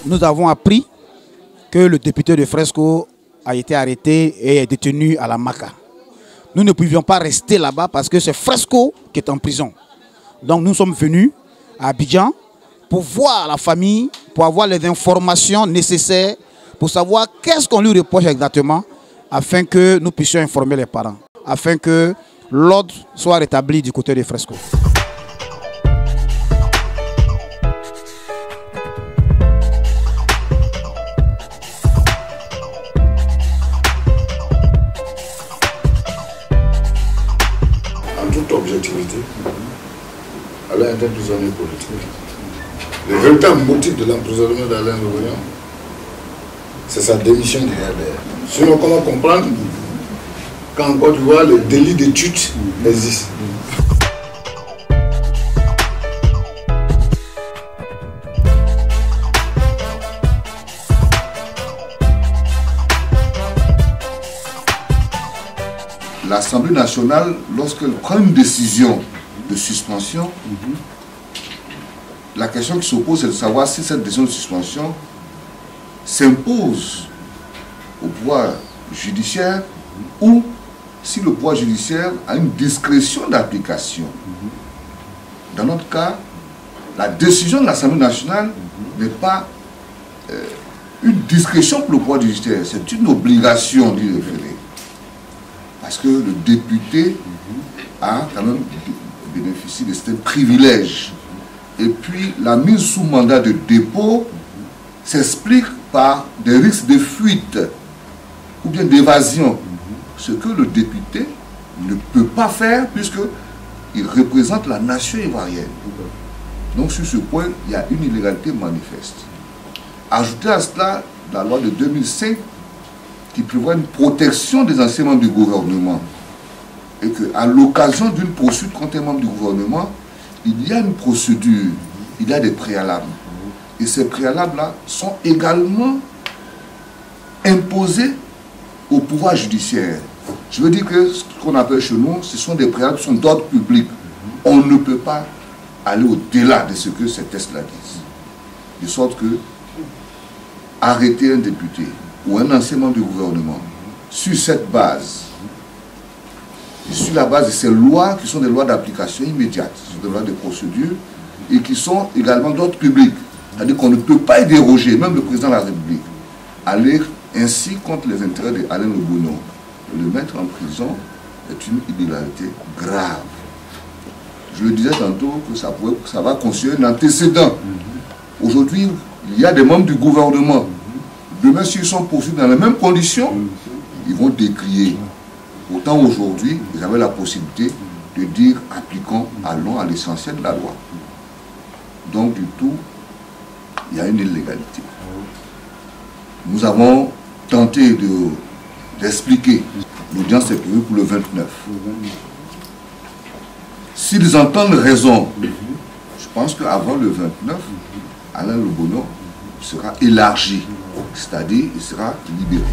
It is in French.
nous avons appris que le député de Fresco a été arrêté et est détenu à la Maca. Nous ne pouvions pas rester là-bas parce que c'est Fresco qui est en prison. Donc nous sommes venus à Abidjan pour voir la famille, pour avoir les informations nécessaires, pour savoir qu'est-ce qu'on lui reproche exactement, afin que nous puissions informer les parents, afin que l'ordre soit rétabli du côté de Fresco. En toute objectivité, Alain est un prisonnier politique. Le véritable motif de l'emprisonnement d'Alain Loboyan, c'est sa démission du RDR. Sinon, comment comprendre qu'en Côte d'Ivoire, le délit d'étude existe? L'Assemblée nationale, lorsqu'elle prend une décision de suspension, la question qui se pose, c'est de savoir si cette décision de suspension s'impose au pouvoir judiciaire ou si le pouvoir judiciaire a une discrétion d'application. Dans notre cas, la décision de l'Assemblée nationale n'est pas une discrétion pour le pouvoir judiciaire, c'est une obligation d'y référer. Parce que le député a quand même bénéficié de certains privilèges. Et puis la mise sous mandat de dépôt s'explique par des risques de fuite ou bien d'évasion. Ce que le député ne peut pas faire puisqu'il représente la nation ivoirienne. Donc sur ce point, il y a une illégalité manifeste. Ajoutez à cela la loi de 2005 qui prévoit une protection des anciens membres du gouvernement et qu'à l'occasion d'une poursuite contre un membre du gouvernement, il y a une procédure, il y a des préalables. Et ces préalables-là sont également imposés au pouvoir judiciaire. Je veux dire que ce qu'on appelle chez nous, ce sont des préalables qui sont d'ordre public. On ne peut pas aller au-delà de ce que ces tests-là disent. De sorte que arrêter un député ou un ancien membre du gouvernement sur cette base, sur la base de ces lois qui sont des lois d'application immédiate, ce sont des lois de procédure et qui sont également d'ordre public. C'est-à-dire qu'on ne peut pas y déroger, même le président de la République, aller ainsi contre les intérêts d'Alain Loboyan. Le mettre en prison est une illégalité grave. Je le disais tantôt que ça va constituer un antécédent. Aujourd'hui, il y a des membres du gouvernement. Demain, s'ils sont poursuivis dans les mêmes conditions, ils vont décrier. Pourtant, aujourd'hui, ils avaient la possibilité de dire appliquons, allons à l'essentiel de la loi. Donc, du tout, il y a une illégalité. Nous avons tenté d'expliquer. L'audience est prévue pour le 29. S'ils entendent raison, je pense qu'avant le 29, Alain Loboyan sera élargi, c'est-à-dire il sera libéré.